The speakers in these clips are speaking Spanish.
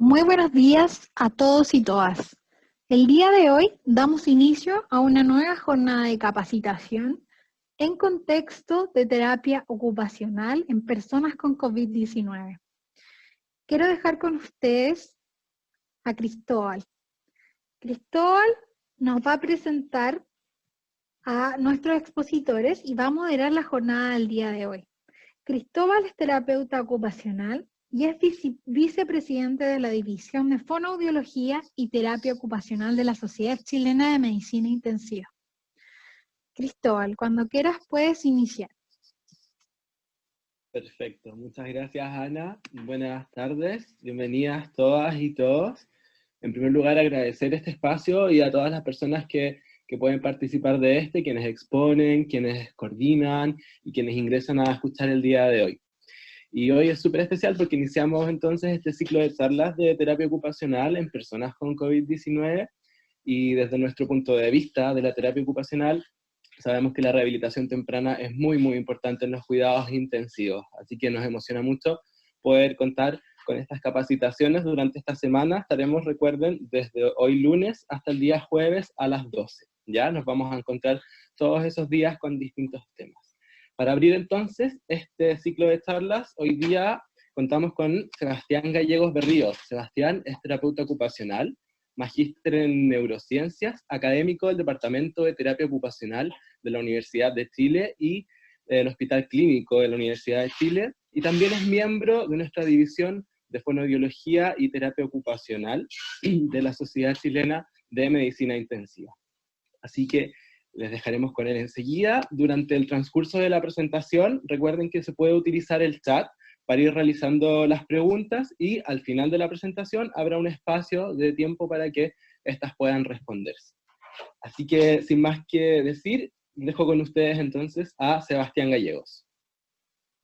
Muy buenos días a todos y todas. El día de hoy damos inicio a una nueva jornada de capacitación en contexto de terapia ocupacional en personas con COVID-19. Quiero dejar con ustedes a Cristóbal. Cristóbal nos va a presentar a nuestros expositores y va a moderar la jornada del día de hoy. Cristóbal es terapeuta ocupacional y es vicepresidente de la División de Fonoaudiología y Terapia Ocupacional de la Sociedad Chilena de Medicina Intensiva. Cristóbal, cuando quieras puedes iniciar. Perfecto, muchas gracias Ana, buenas tardes, bienvenidas todas y todos. En primer lugar agradecer este espacio y a todas las personas que pueden participar de quienes exponen, quienes coordinan y quienes ingresan a escuchar el día de hoy. Y hoy es súper especial porque iniciamos entonces este ciclo de charlas de terapia ocupacional en personas con COVID-19 y desde nuestro punto de vista de la terapia ocupacional sabemos que la rehabilitación temprana es muy importante en los cuidados intensivos, así que nos emociona mucho poder contar con estas capacitaciones durante esta semana. Estaremos, recuerden, desde hoy lunes hasta el día jueves a las 12. Ya nos vamos a encontrar todos esos días con distintos temas. Para abrir entonces este ciclo de charlas, hoy día contamos con Sebastián Gallegos Berríos. Sebastián es terapeuta ocupacional, magíster en neurociencias, académico del Departamento de Terapia Ocupacional de la Universidad de Chile y del Hospital Clínico de la Universidad de Chile, y también es miembro de nuestra división de Fonoaudiología y Terapia Ocupacional de la Sociedad Chilena de Medicina Intensiva. Así que les dejaremos con él enseguida. Durante el transcurso de la presentación, recuerden que se puede utilizar el chat para ir realizando las preguntas, y al final de la presentación habrá un espacio de tiempo para que estas puedan responderse. Así que, sin más que decir, dejo con ustedes entonces a Sebastián Gallegos.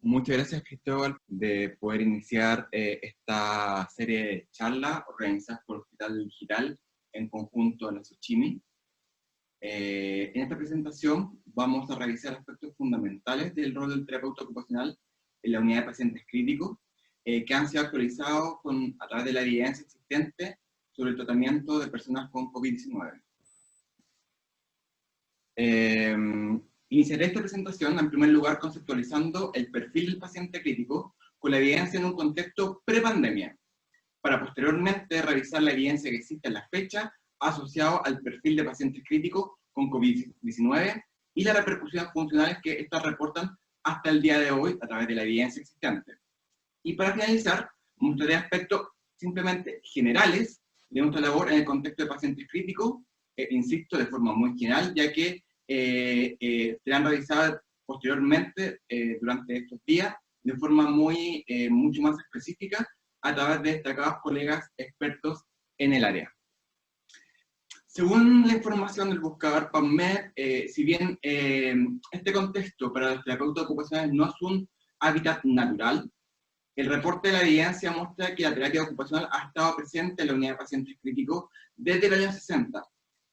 Muchas gracias, Cristóbal, de poder iniciar esta serie de charlas organizadas por el Hospital Digital en conjunto en la Sochimi. En esta presentación vamos a revisar aspectos fundamentales del rol del terapeuta ocupacional en la unidad de pacientes críticos, que han sido actualizados a través de la evidencia existente sobre el tratamiento de personas con COVID-19. Iniciaré esta presentación en primer lugar conceptualizando el perfil del paciente crítico con la evidencia en un contexto pre-pandemia, para posteriormente revisar la evidencia que existe en la fecha asociado al perfil de pacientes críticos con COVID-19 y las repercusiones funcionales que estas reportan hasta el día de hoy a través de la evidencia existente. Y para finalizar, mostraré aspectos simplemente generales de nuestra labor en el contexto de pacientes críticos, insisto, de forma muy general, ya que serán realizadas posteriormente durante estos días de forma mucho más específica a través de destacados colegas expertos en el área. Según la información del buscador PubMed, si bien este contexto para los terapeutas ocupacionales no es un hábitat natural, el reporte de la evidencia muestra que la terapia ocupacional ha estado presente en la unidad de pacientes críticos desde el año 60.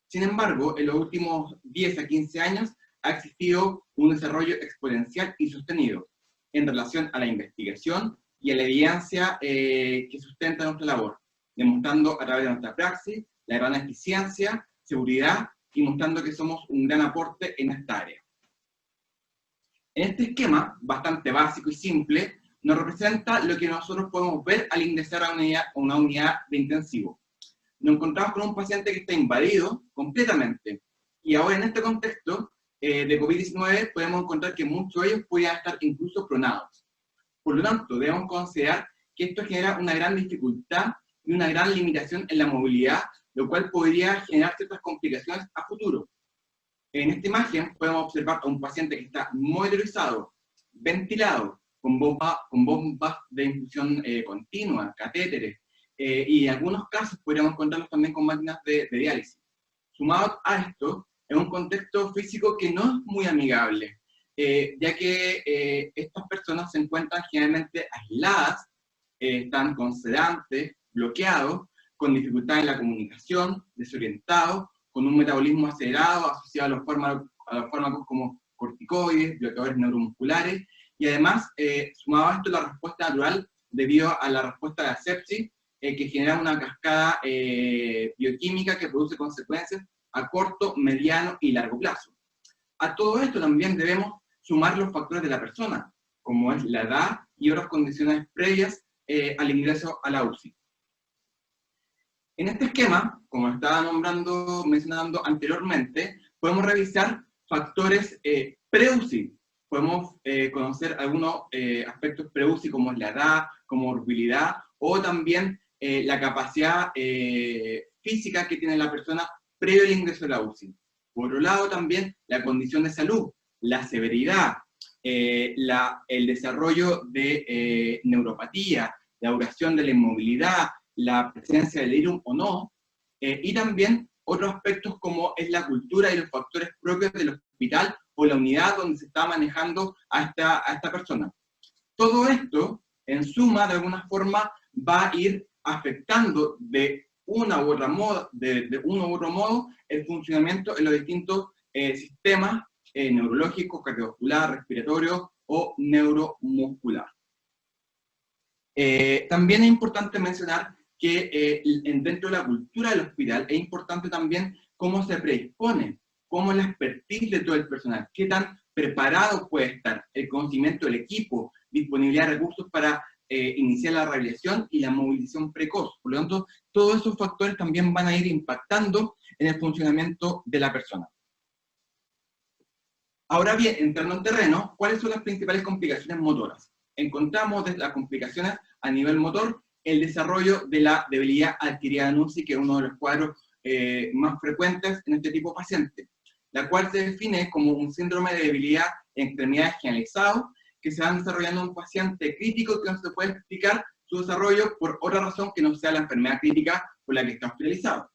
Sin embargo, en los últimos 10 a 15 años ha existido un desarrollo exponencial y sostenido en relación a la investigación y a la evidencia que sustenta nuestra labor, demostrando a través de nuestra praxis la gran eficiencia, seguridad y mostrando que somos un gran aporte en esta área. En este esquema, bastante básico y simple, nos representa lo que nosotros podemos ver al ingresar a una unidad de intensivo. Nos encontramos con un paciente que está invadido completamente, y ahora en este contexto de COVID-19 podemos encontrar que muchos de ellos podrían estar incluso pronados. Por lo tanto, debemos considerar que esto genera una gran dificultad y una gran limitación en la movilidad, lo cual podría generar ciertas complicaciones a futuro. En esta imagen podemos observar a un paciente que está monitorizado, ventilado, con bombas de infusión continua, catéteres, y en algunos casos podríamos encontrarlos también con máquinas de diálisis. Sumado a esto, es un contexto físico que no es muy amigable, ya que estas personas se encuentran generalmente aisladas, están con sedantes, bloqueados, con dificultad en la comunicación, desorientados, con un metabolismo acelerado asociado a los fármacos como corticoides, bloqueadores neuromusculares, y además, sumado a esto, la respuesta natural debido a la respuesta de la sepsis, que generan una cascada bioquímica que produce consecuencias a corto, mediano y largo plazo. A todo esto también debemos sumar los factores de la persona, como es la edad y otras condiciones previas al ingreso a la UCI. En este esquema, como estaba mencionando anteriormente, podemos revisar factores pre-UCI. Podemos conocer algunos aspectos pre-UCI como es la edad, comorbilidad, o también la capacidad física que tiene la persona previo al ingreso a la UCI. Por otro lado, también la condición de salud, la severidad, el desarrollo de neuropatía, la duración de la inmovilidad, la presencia del delirium o no, y también otros aspectos como es la cultura y los factores propios del hospital o la unidad donde se está manejando a esta persona. Todo esto, en suma, de alguna forma, va a ir afectando de uno u otro modo el funcionamiento en los distintos sistemas neurológicos, cardiovascular, respiratorio o neuromuscular. También es importante mencionar que dentro de la cultura del hospital es importante también cómo se predispone, cómo es la expertise de todo el personal, qué tan preparado puede estar, el conocimiento del equipo, disponibilidad de recursos para iniciar la rehabilitación y la movilización precoz. Por lo tanto, todos esos factores también van a ir impactando en el funcionamiento de la persona. Ahora bien, entrando en terreno, ¿cuáles son las principales complicaciones motoras? Encontramos desde las complicaciones a nivel motor el desarrollo de la debilidad adquirida en UCI, que es uno de los cuadros más frecuentes en este tipo de paciente, la cual se define como un síndrome de debilidad en extremidades generalizado, que se van desarrollando en un paciente crítico que no se puede explicar su desarrollo por otra razón que no sea la enfermedad crítica por la que está hospitalizado.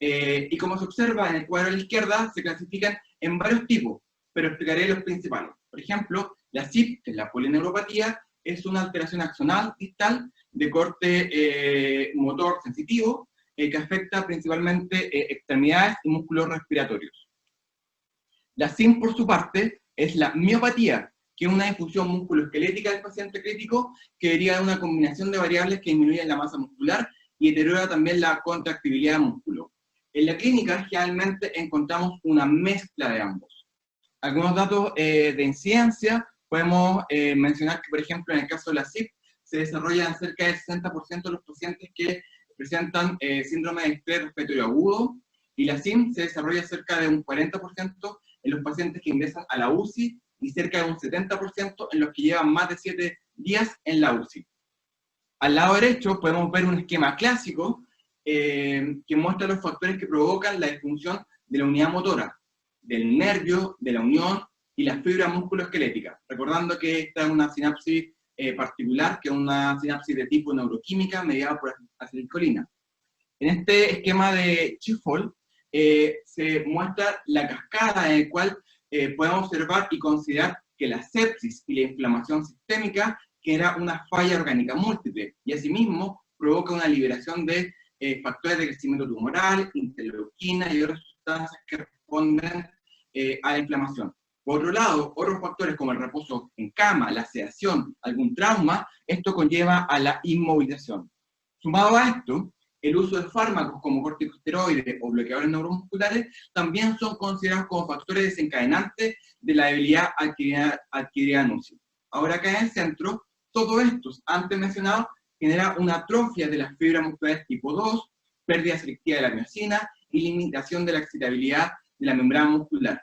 Y como se observa en el cuadro de la izquierda, se clasifican en varios tipos, pero explicaré los principales. Por ejemplo, la CIP, que es la polineuropatía, es una alteración axonal distal de corte motor sensitivo que afecta principalmente extremidades y músculos respiratorios. La SIM, por su parte, es la miopatía, que es una difusión musculoesquelética del paciente crítico que deriva de una combinación de variables que disminuyen la masa muscular y deteriora también la contractibilidad del músculo. En la clínica, generalmente encontramos una mezcla de ambos. Algunos datos de incidencia, podemos mencionar que, por ejemplo, en el caso de la CIP, se desarrolla en cerca del 60% de los pacientes que presentan síndrome de estrés respiratorio agudo, y la SIM se desarrolla cerca de un 40% en los pacientes que ingresan a la UCI, y cerca de un 70% en los que llevan más de 7 días en la UCI. Al lado derecho podemos ver un esquema clásico que muestra los factores que provocan la disfunción de la unidad motora, del nervio, de la unión y la fibra musculoesquelética. Recordando que esta es una sinapsis particular, que es una sinapsis de tipo neuroquímica mediada por acetilcolina. En este esquema de Chiffol se muestra la cascada en la cual podemos observar y considerar que la sepsis y la inflamación sistémica genera una falla orgánica múltiple, y asimismo provoca una liberación de factores de crecimiento tumoral, interleuquina y otras sustancias que responden a la inflamación. Por otro lado, otros factores como el reposo en cama, la sedación, algún trauma, esto conlleva a la inmovilización. Sumado a esto, el uso de fármacos como corticosteroides o bloqueadores neuromusculares también son considerados como factores desencadenantes de la debilidad adquirida en UCI. Ahora acá en el centro, todos estos antes mencionados genera una atrofia de las fibras musculares tipo 2, pérdida selectiva de la miocina y limitación de la excitabilidad de la membrana muscular.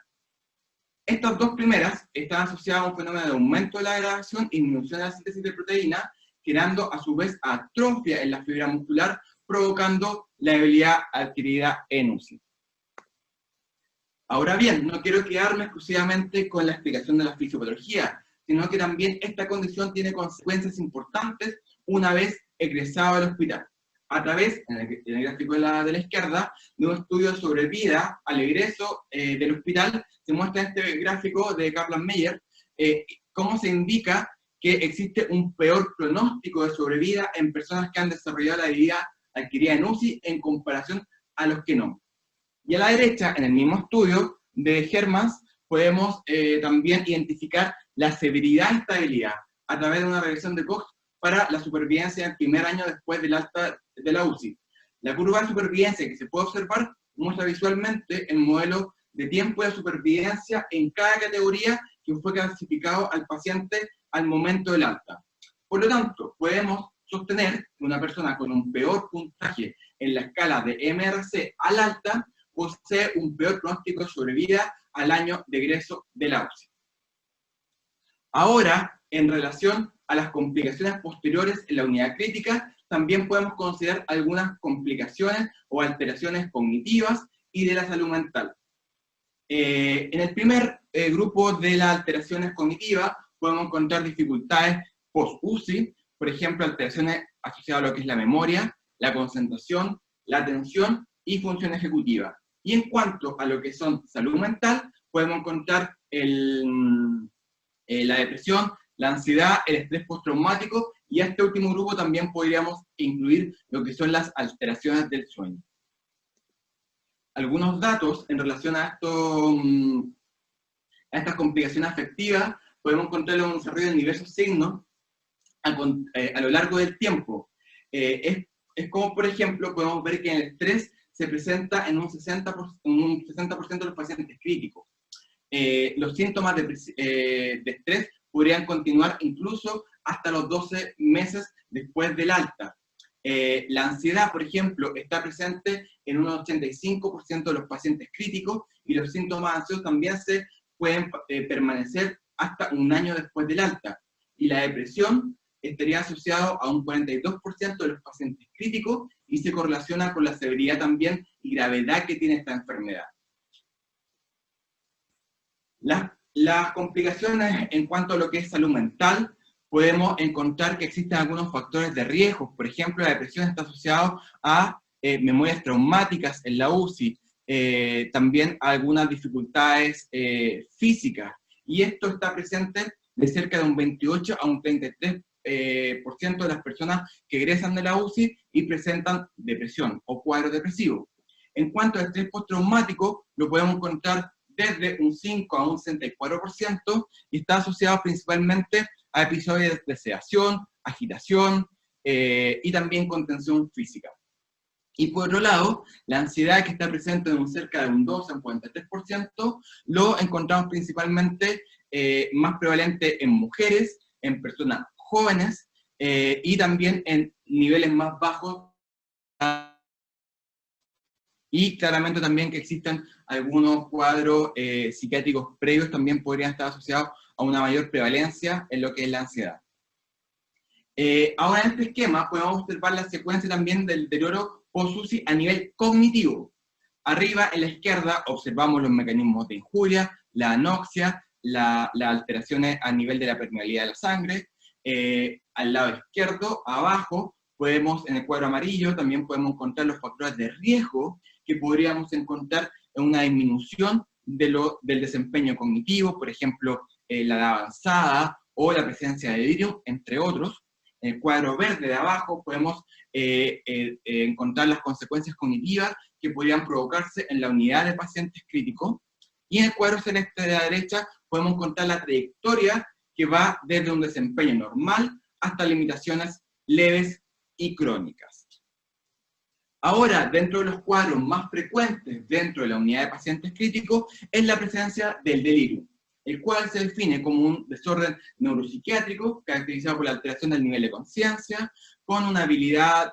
Estas dos primeras están asociadas a un fenómeno de aumento de la degradación y disminución de la síntesis de proteína, generando a su vez atrofia en la fibra muscular, provocando la debilidad adquirida en UCI. Ahora bien, no quiero quedarme exclusivamente con la explicación de la fisiopatología, sino que también esta condición tiene consecuencias importantes una vez egresado del hospital. A través, en el gráfico de la izquierda, de un estudio sobre vida al egreso del hospital, se muestra este gráfico de Kaplan-Meier cómo se indica que existe un peor pronóstico de sobrevida en personas que han desarrollado la debilidad adquirida en UCI en comparación a los que no. Y a la derecha, en el mismo estudio de Hermans, podemos también identificar la severidad de esta debilidad a través de una regresión de Cox para la supervivencia del primer año después del alta de la UCI. La curva de supervivencia que se puede observar muestra visualmente el modelo de tiempo de supervivencia en cada categoría que fue clasificado al paciente al momento del alta. Por lo tanto, podemos sostener que una persona con un peor puntaje en la escala de MRC al alta posee un peor pronóstico de sobrevida al año de egreso de la UCI. Ahora, en relación a las complicaciones posteriores en la unidad crítica, también podemos considerar algunas complicaciones o alteraciones cognitivas y de la salud mental. En el primer grupo de las alteraciones cognitivas podemos encontrar dificultades post-UCI, por ejemplo, alteraciones asociadas a lo que es la memoria, la concentración, la atención y función ejecutiva. Y en cuanto a lo que son salud mental, podemos encontrar la depresión, la ansiedad, el estrés postraumático, y a este último grupo también podríamos incluir lo que son las alteraciones del sueño. Algunos datos en relación a estas complicaciones afectivas, podemos encontrarlo en un desarrollo de diversos signos a lo largo del tiempo. Es como, por ejemplo, podemos ver que el estrés se presenta en un 60% de los pacientes críticos. Los síntomas de estrés podrían continuar incluso hasta los 12 meses después del alta. La ansiedad, por ejemplo, está presente en un 85% de los pacientes críticos, y los síntomas ansiosos también se pueden permanecer hasta un año después del alta. Y la depresión estaría asociado a un 42% de los pacientes críticos y se correlaciona con la severidad también y gravedad que tiene esta enfermedad. Las complicaciones en cuanto a lo que es salud mental, podemos encontrar que existen algunos factores de riesgo. Por ejemplo, la depresión está asociada a memorias traumáticas en la UCI, también a algunas dificultades físicas, y esto está presente de cerca de un 28 a un 33% de las personas que egresan de la UCI y presentan depresión o cuadro depresivo. En cuanto al estrés postraumático, lo podemos encontrar desde un 5 a un 64%, y está asociado principalmente a episodios de sedación, agitación y también contención física. Y por otro lado, la ansiedad, que está presente en cerca de un 12 a un 43%, lo encontramos principalmente más prevalente en mujeres, en personas jóvenes y también en niveles más bajos. Y claramente también que existen algunos cuadros psiquiátricos previos también podrían estar asociados a una mayor prevalencia en lo que es la ansiedad. Ahora en este esquema podemos observar la secuencia también del deterioro post-UCI a nivel cognitivo. Arriba en la izquierda observamos los mecanismos de injuria, la anoxia, las alteraciones a nivel de la permeabilidad de la sangre. Al lado izquierdo, abajo, en el cuadro amarillo, también podemos encontrar los factores de riesgo que podríamos encontrar en una disminución del desempeño cognitivo, por ejemplo, la edad avanzada o la presencia de delirium, entre otros. En el cuadro verde de abajo podemos encontrar las consecuencias cognitivas que podrían provocarse en la unidad de pacientes críticos. Y en el cuadro celeste de la derecha podemos encontrar la trayectoria que va desde un desempeño normal hasta limitaciones leves y crónicas. Ahora, dentro de los cuadros más frecuentes dentro de la unidad de pacientes críticos es la presencia del delirium, el cual se define como un desorden neuropsiquiátrico caracterizado por la alteración del nivel de conciencia, con una habilidad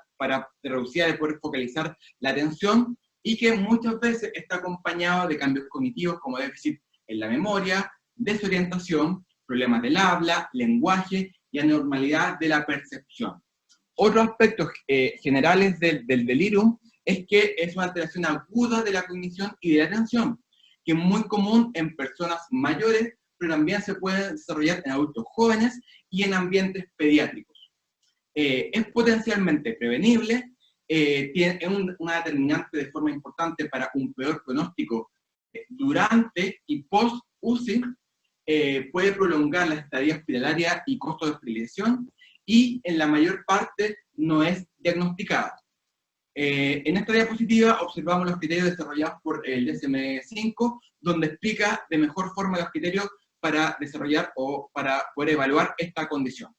reducida de poder focalizar la atención, y que muchas veces está acompañado de cambios cognitivos como déficit en la memoria, desorientación, problemas del habla, lenguaje y anormalidad de la percepción. Otros aspectos generales del delirium es que es una alteración aguda de la cognición y de la atención, que es muy común en personas mayores, pero también se puede desarrollar en adultos jóvenes y en ambientes pediátricos. Es potencialmente prevenible, tiene una determinante de forma importante para un peor pronóstico durante y post-UCI, puede prolongar la estadía hospitalaria y costo de hospitalización, y en la mayor parte no es diagnosticada. En esta diapositiva observamos los criterios desarrollados por el DSM-5, donde explica de mejor forma los criterios para desarrollar o para poder evaluar esta condición.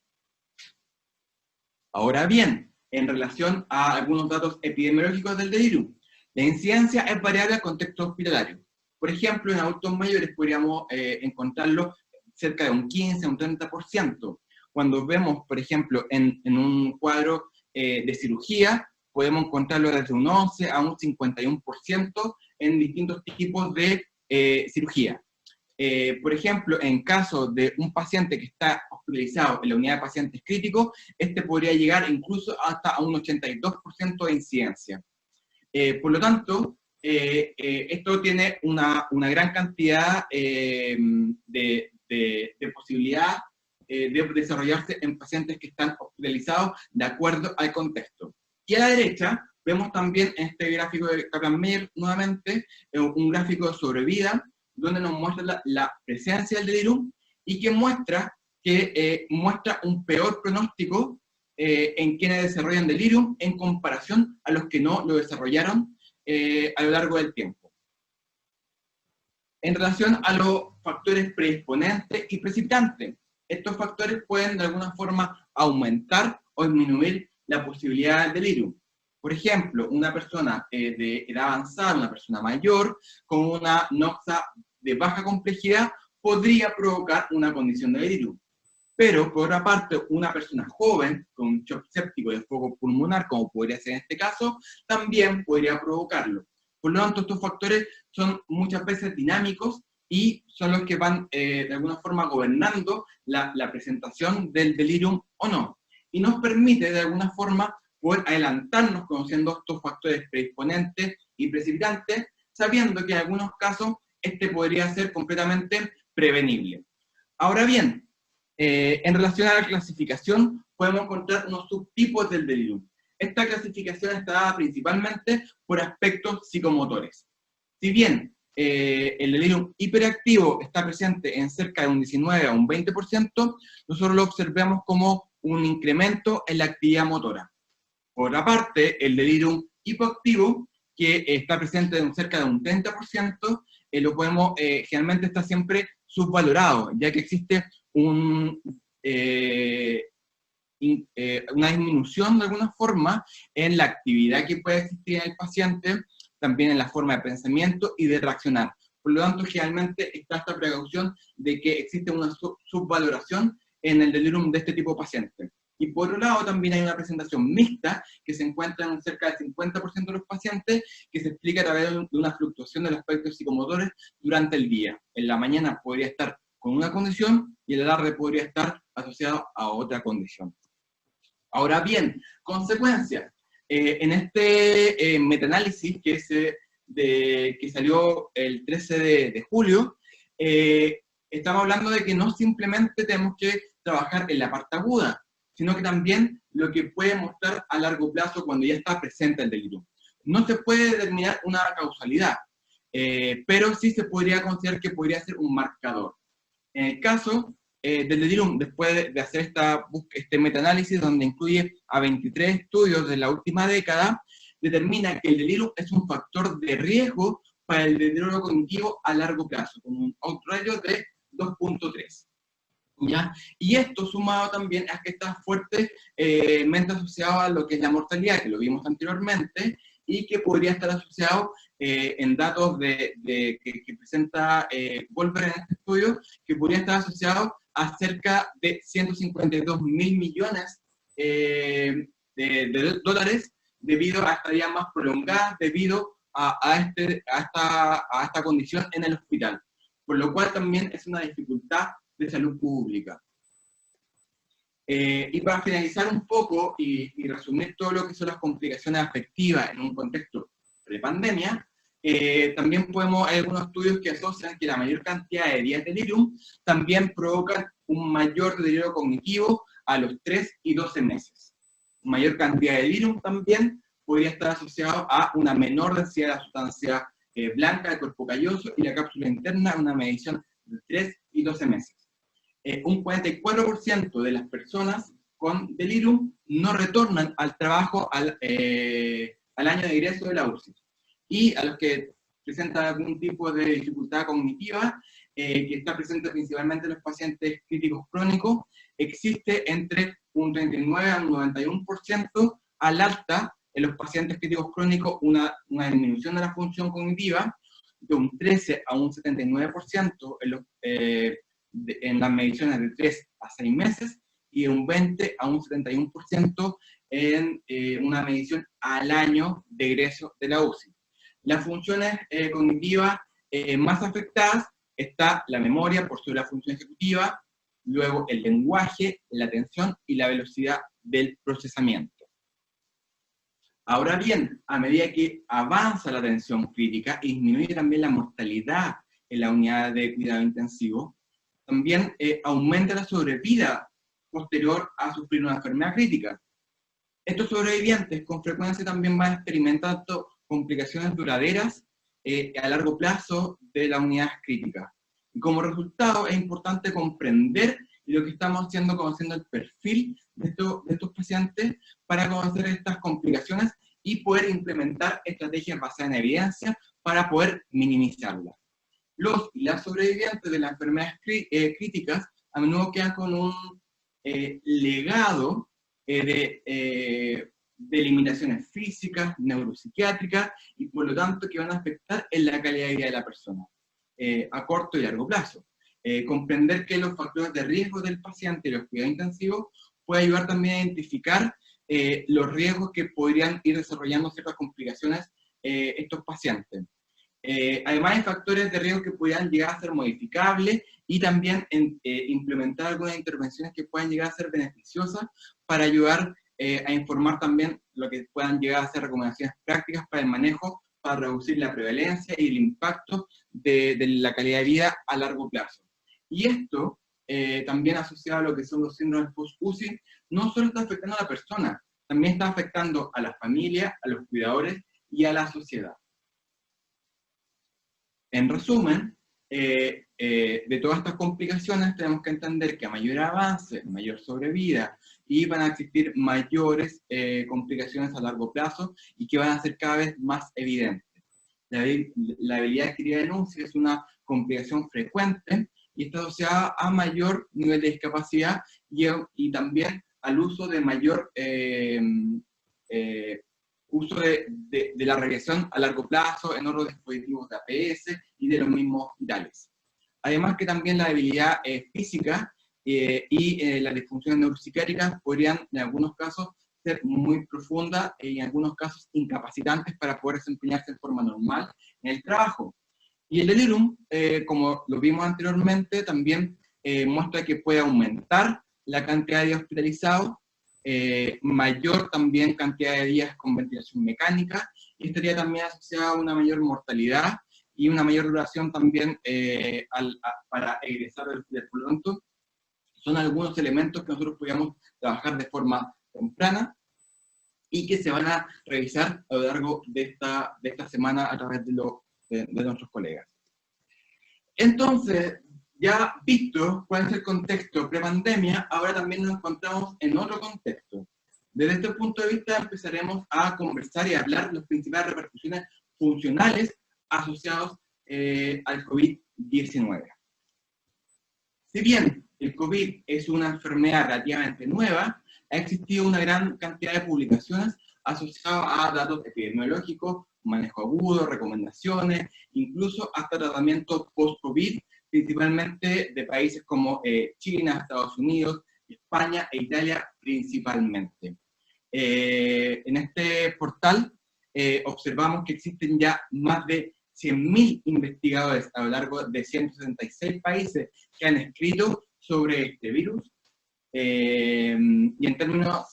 Ahora bien, en relación a algunos datos epidemiológicos del delirium. La incidencia es variable al contexto hospitalario. Por ejemplo, en adultos mayores podríamos encontrarlo cerca de un 15 a un 30%. Cuando vemos, por ejemplo, en un cuadro de cirugía, podemos encontrarlo desde un 11 a un 51% en distintos tipos de cirugía. Por ejemplo, en caso de un paciente que está hospitalizado en la unidad de pacientes críticos, este podría llegar incluso hasta a un 82% de incidencia. Por lo tanto, esto tiene una gran cantidad de posibilidad de desarrollarse en pacientes que están hospitalizados de acuerdo al contexto. Y a la derecha vemos también en este gráfico de Kaplan-Meier nuevamente un gráfico de sobrevida donde nos muestra la presencia del delirium y que muestra un peor pronóstico en quienes desarrollan delirium en comparación a los que no lo desarrollaron a lo largo del tiempo. En relación a los factores predisponentes y precipitantes, estos factores pueden de alguna forma aumentar o disminuir la posibilidad del delirium. Por ejemplo, una persona de edad avanzada, una persona mayor, con una noxa de baja complejidad, podría provocar una condición de delirium. Pero, por otra parte, una persona joven con un shock séptico de foco pulmonar, como podría ser en este caso, también podría provocarlo. Por lo tanto, estos factores son muchas veces dinámicos y son los que van, de alguna forma, gobernando la presentación del delirium o no. Y nos permite, de alguna forma, poder adelantarnos conociendo estos factores predisponentes y precipitantes, sabiendo que en algunos casos este podría ser completamente prevenible. Ahora bien, en relación a la clasificación, podemos encontrar unos subtipos del delirium. Esta clasificación está dada principalmente por aspectos psicomotores. Si bien el delirium hiperactivo está presente en cerca de un 19 a un 20%, nosotros lo observamos como un incremento en la actividad motora. Por otra parte, el delirium hipoactivo, que está presente en cerca de un 30%, lo podemos, generalmente está siempre subvalorado, ya que existe una disminución de alguna forma en la actividad que puede existir en el paciente, también en la forma de pensamiento y de reaccionar. Por lo tanto, generalmente está esta precaución de que existe una subvaloración en el delirium de este tipo de pacientes. Y por otro lado, también hay una presentación mixta que se encuentra en cerca del 50% de los pacientes, que se explica a través de una fluctuación de los aspectos psicomotores durante el día. En la mañana podría estar con una condición y en la tarde podría estar asociado a otra condición. Ahora bien, consecuencias. En este metaanálisis que salió el 13 de julio, estamos hablando de que no simplemente tenemos que trabajar en la parte aguda, sino que también lo que puede mostrar a largo plazo cuando ya está presente el delirium. No se puede determinar una causalidad, pero sí se podría considerar que podría ser un marcador. En el caso del delirium, después de hacer este metaanálisis, donde incluye a 23 estudios de la última década, determina que el delirium es un factor de riesgo para el deterioro cognitivo a largo plazo, con un odds de 2.3. ¿Ya? Y esto sumado también a que está fuertemente asociado a lo que es la mortalidad, que lo vimos anteriormente, y que podría estar asociado en datos que presenta Wolver en este estudio, que podría estar asociado a cerca de 152.000 millones de dólares debido a estadías más prolongadas, debido a esta condición en el hospital. Por lo cual también es una dificultad de salud pública. Y para finalizar un poco y resumir todo lo que son las complicaciones afectivas en un contexto de pandemia, también hay algunos estudios que asocian que la mayor cantidad de días de delirium también provocan un mayor deterioro cognitivo a los 3 y 12 meses. Mayor cantidad de delirium también podría estar asociado a una menor densidad de la sustancia blanca del cuerpo calloso y la cápsula interna, una medición de 3 y 12 meses. Un 44% de las personas con delirium no retornan al trabajo al año de ingreso de la UCI. Y a los que presentan algún tipo de dificultad cognitiva, que está presente principalmente en los pacientes críticos crónicos, existe entre un 39 al 91% al alta en los pacientes críticos crónicos una disminución de la función cognitiva de un 13 a un 79% en las mediciones de 3 a 6 meses, y de un 20 a un 71% en una medición al año de egreso de la UCI. Las funciones cognitivas más afectadas está la memoria por sobre la función ejecutiva, luego el lenguaje, la atención y la velocidad del procesamiento. Ahora bien, a medida que avanza la atención crítica y disminuye también la mortalidad en la unidad de cuidado intensivo, también aumenta la sobrevida posterior a sufrir una enfermedad crítica. Estos sobrevivientes con frecuencia también van experimentando complicaciones duraderas a largo plazo de las unidades críticas. Y como resultado es importante comprender lo que estamos haciendo, conociendo el perfil de estos pacientes para conocer estas complicaciones y poder implementar estrategias basadas en evidencia para poder minimizarlas. Los y las sobrevivientes de las enfermedades críticas a menudo quedan con un legado de limitaciones físicas, neuropsiquiátricas, y por lo tanto que van a afectar en la calidad de vida de la persona, a corto y largo plazo. Comprender que los factores de riesgo del paciente y los cuidados intensivos puede ayudar también a identificar los riesgos que podrían ir desarrollando ciertas complicaciones estos pacientes. Además hay factores de riesgo que podrían llegar a ser modificables y también implementar algunas intervenciones que puedan llegar a ser beneficiosas para ayudar a informar también lo que puedan llegar a ser recomendaciones prácticas para el manejo, para reducir la prevalencia y el impacto de la calidad de vida a largo plazo. Y esto, también asociado a lo que son los síndromes post-UCI, no solo está afectando a la persona, también está afectando a la familia, a los cuidadores y a la sociedad. En resumen, de todas estas complicaciones tenemos que entender que a mayor avance, mayor sobrevida, y van a existir mayores complicaciones a largo plazo y que van a ser cada vez más evidentes. La habilidad adquirida de UCI es una complicación frecuente y está asociada a mayor nivel de discapacidad y también al uso de mayor uso de la regresión a largo plazo en otros dispositivos de APS y de los mismos hospitales. Además que también la debilidad física y las disfunciones neuropsiquiátricas podrían en algunos casos ser muy profundas y en algunos casos incapacitantes para poder desempeñarse de forma normal en el trabajo. Y el delirium, como lo vimos anteriormente, también muestra que puede aumentar la cantidad de días hospitalizados, mayor también cantidad de días con ventilación mecánica, y estaría también asociada a una mayor mortalidad y una mayor duración también para egresar del hospital. Por lo tanto, son algunos elementos que nosotros podríamos trabajar de forma temprana y que se van a revisar a lo largo de esta semana a través de nuestros colegas. Entonces, ya visto cuál es el contexto pre-pandemia, ahora también nos encontramos en otro contexto. Desde este punto de vista empezaremos a conversar y a hablar de las principales repercusiones funcionales asociadas al COVID-19. Si bien el COVID es una enfermedad relativamente nueva, ha existido una gran cantidad de publicaciones asociadas a datos epidemiológicos, manejo agudo, recomendaciones, incluso hasta tratamiento post-COVID, principalmente de países como China, Estados Unidos, España e Italia principalmente. En este portal observamos que existen ya más de 100.000 investigadores a lo largo de 166 países que han escrito sobre este virus, y en términos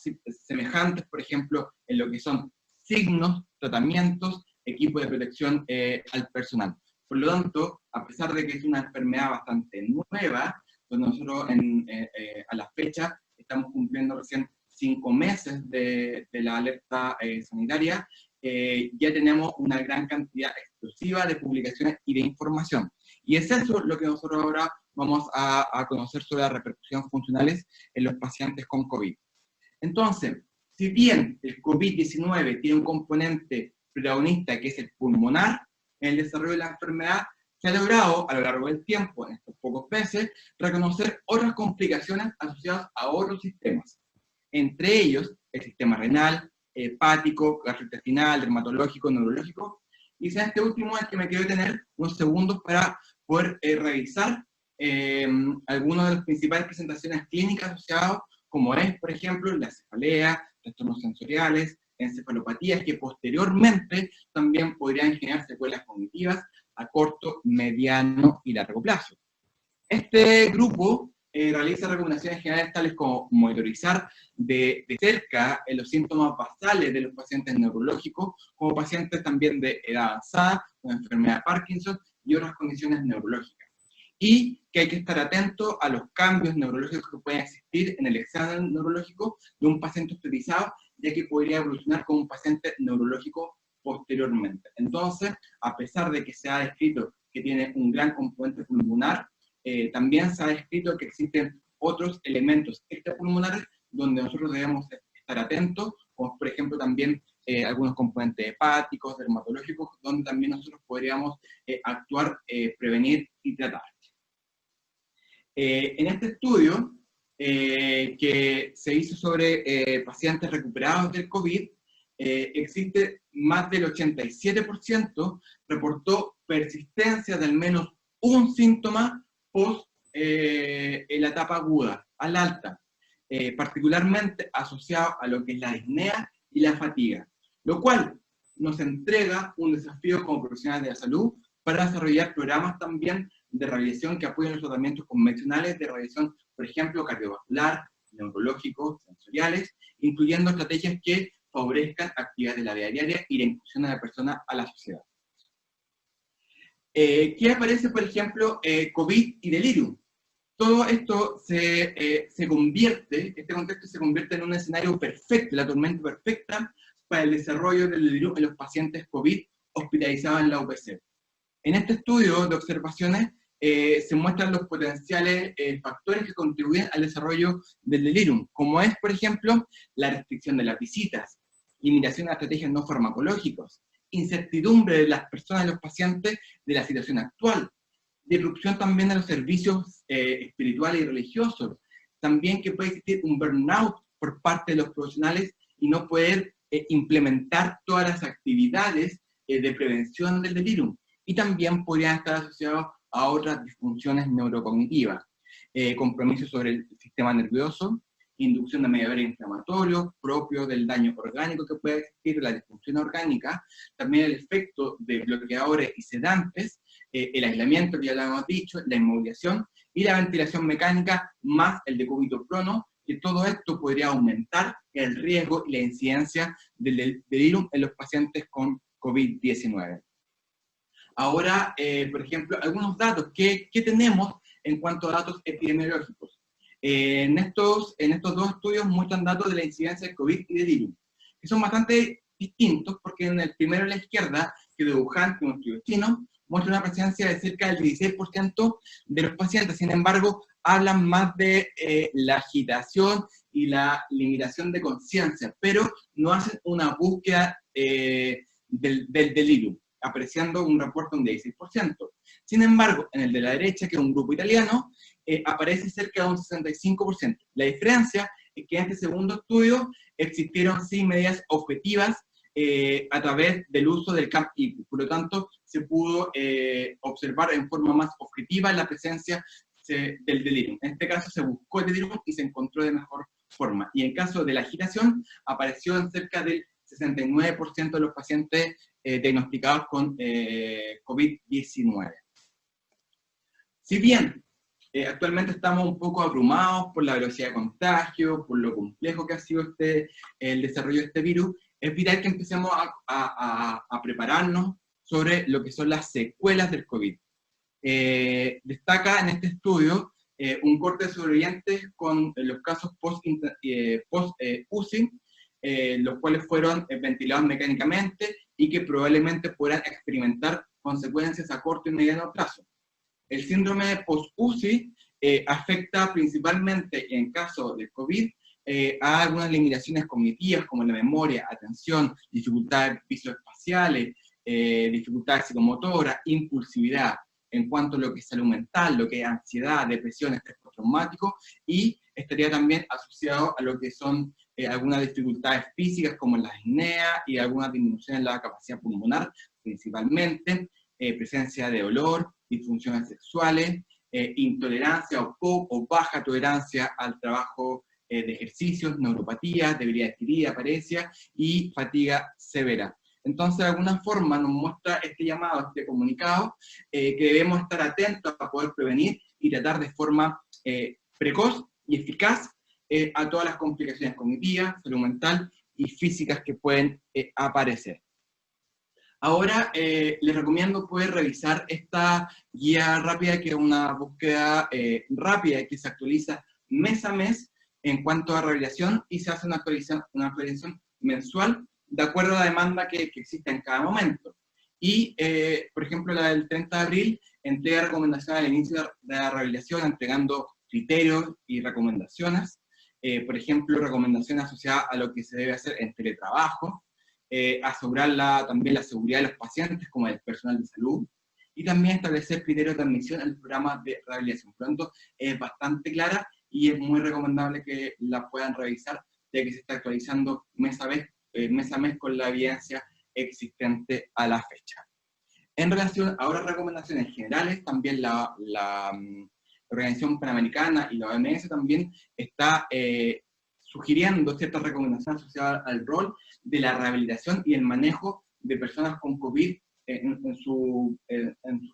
semejantes, por ejemplo, en lo que son signos, tratamientos, equipo de protección al personal. Por lo tanto, a pesar de que es una enfermedad bastante nueva, pues nosotros a la fecha estamos cumpliendo recién 5 meses de la alerta sanitaria, ya tenemos una gran cantidad explosiva de publicaciones y de información. Y es eso lo que nosotros ahora vamos a conocer sobre las repercusiones funcionales en los pacientes con COVID. Entonces, si bien el COVID-19 tiene un componente protagonista que es el pulmonar, en el desarrollo de la enfermedad se ha logrado a lo largo del tiempo, en estos pocos meses, reconocer otras complicaciones asociadas a otros sistemas, entre ellos el sistema renal, hepático, gastrointestinal, dermatológico, neurológico. Y sea este último el que me quiero detener unos segundos para poder revisar algunas de las principales presentaciones clínicas asociadas, como es, por ejemplo, la cefalea, trastornos sensoriales, encefalopatías, que posteriormente también podrían generar secuelas cognitivas a corto, mediano y largo plazo. Este grupo realiza recomendaciones generales tales como monitorizar de cerca los síntomas basales de los pacientes neurológicos, como pacientes también de edad avanzada, con enfermedad de Parkinson y otras condiciones neurológicas. Y que hay que estar atento a los cambios neurológicos que pueden existir en el examen neurológico de un paciente hospitalizado, ya que podría evolucionar como un paciente neurológico posteriormente. Entonces, a pesar de que se ha descrito que tiene un gran componente pulmonar, también se ha descrito que existen otros elementos extrapulmonares donde nosotros debemos estar atentos, como por ejemplo también algunos componentes hepáticos, dermatológicos, donde también nosotros podríamos actuar, prevenir y tratar. En este estudio que se hizo sobre pacientes recuperados del COVID, existe más del 87% reportó persistencia de al menos un síntoma post en la etapa aguda, al alta, particularmente asociado a lo que es la disnea y la fatiga, lo cual nos entrega un desafío como profesionales de la salud para desarrollar programas también de rehabilitación que apoyen los tratamientos convencionales de rehabilitación, por ejemplo, cardiovascular, neurológicos, sensoriales, incluyendo estrategias que favorezcan actividades de la vida diaria y la inclusión de la persona a la sociedad. ¿Qué aparece, por ejemplo, COVID y delirium? Todo esto se convierte, este contexto se convierte en un escenario perfecto, la tormenta perfecta para el desarrollo del delirium en los pacientes COVID hospitalizados en la UPC. En este estudio de observaciones se muestran los potenciales factores que contribuyen al desarrollo del delirium, como es, por ejemplo, la restricción de las visitas, limitación de estrategias no farmacológicas, incertidumbre de las personas, de los pacientes, de la situación actual, disrupción también de los servicios espirituales y religiosos, también que puede existir un burnout por parte de los profesionales y no poder implementar todas las actividades de prevención del delirium, y también podrían estar asociados a otras disfunciones neurocognitivas, compromisos sobre el sistema nervioso, inducción de mediadores inflamatorios propios del daño orgánico que puede existir, la disfunción orgánica, también el efecto de bloqueadores y sedantes, el aislamiento, que ya lo hemos dicho, la inmovilización y la ventilación mecánica, más el decúbito prono, que todo esto podría aumentar el riesgo y la incidencia del delirium en los pacientes con COVID-19. Ahora, por ejemplo, algunos datos. ¿Qué tenemos en cuanto a datos epidemiológicos? En estos dos estudios muestran datos de la incidencia de COVID y delirium, que son bastante distintos, porque en el primero a la izquierda, que de Wuhan, que es un estudio chino, muestra una presencia de cerca del 16% de los pacientes. Sin embargo, hablan más de la agitación y la limitación de conciencia, pero no hacen una búsqueda del delirium, apreciando un reporte de un 16%. Sin embargo, en el de la derecha, que es un grupo italiano, aparece cerca de un 65%. La diferencia es que en este segundo estudio existieron sí medidas objetivas a través del uso del CAP-IQ. Por lo tanto, se pudo observar en forma más objetiva la presencia del delirium. En este caso se buscó el delirium y se encontró de mejor forma. Y en caso de la agitación, apareció en cerca del 69% de los pacientes diagnosticados con COVID-19. Si bien actualmente estamos un poco abrumados por la velocidad de contagio, por lo complejo que ha sido el desarrollo de este virus, es vital que empecemos a prepararnos sobre lo que son las secuelas del COVID. Destaca en este estudio un corte de sobrevivientes con los casos post-UCI, los cuales fueron ventilados mecánicamente y que probablemente puedan experimentar consecuencias a corto y mediano plazo. El síndrome post-UCI afecta principalmente, en caso de COVID, a algunas limitaciones cognitivas como la memoria, atención, dificultades visoespaciales, dificultades psicomotoras, impulsividad, en cuanto a lo que es salud mental, lo que es ansiedad, depresión, estrés postraumático, y estaría también asociado a lo que son algunas dificultades físicas como la disnea y algunas disminuciones en la capacidad pulmonar, principalmente, presencia de dolor, disfunciones sexuales, intolerancia o baja tolerancia al trabajo de ejercicios, neuropatía, debilidad adquirida, paresia y fatiga severa. Entonces, de alguna forma nos muestra este llamado, este comunicado, que debemos estar atentos a poder prevenir y tratar de forma precoz y eficaz a todas las complicaciones cognitivas, salud mental y físicas que pueden aparecer. Ahora les recomiendo poder revisar esta guía rápida, que es una búsqueda rápida que se actualiza mes a mes en cuanto a rehabilitación, y se hace una actualización mensual de acuerdo a la demanda que existe en cada momento. Y, por ejemplo, la del 30 de abril entrega recomendaciones al inicio de la rehabilitación, entregando criterios y recomendaciones. Por ejemplo, recomendaciones asociadas a lo que se debe hacer en teletrabajo, asegurar también la seguridad de los pacientes como del personal de salud, y también establecer criterios de admisión en los programas de rehabilitación. Por lo tanto, es bastante clara y es muy recomendable que la puedan revisar, ya que se está actualizando mes a mes con la evidencia existente a la fecha. En relación a otras recomendaciones generales, también la Organización Panamericana y la OMS también está sugiriendo ciertas recomendaciones asociadas al rol de la rehabilitación y el manejo de personas con COVID en su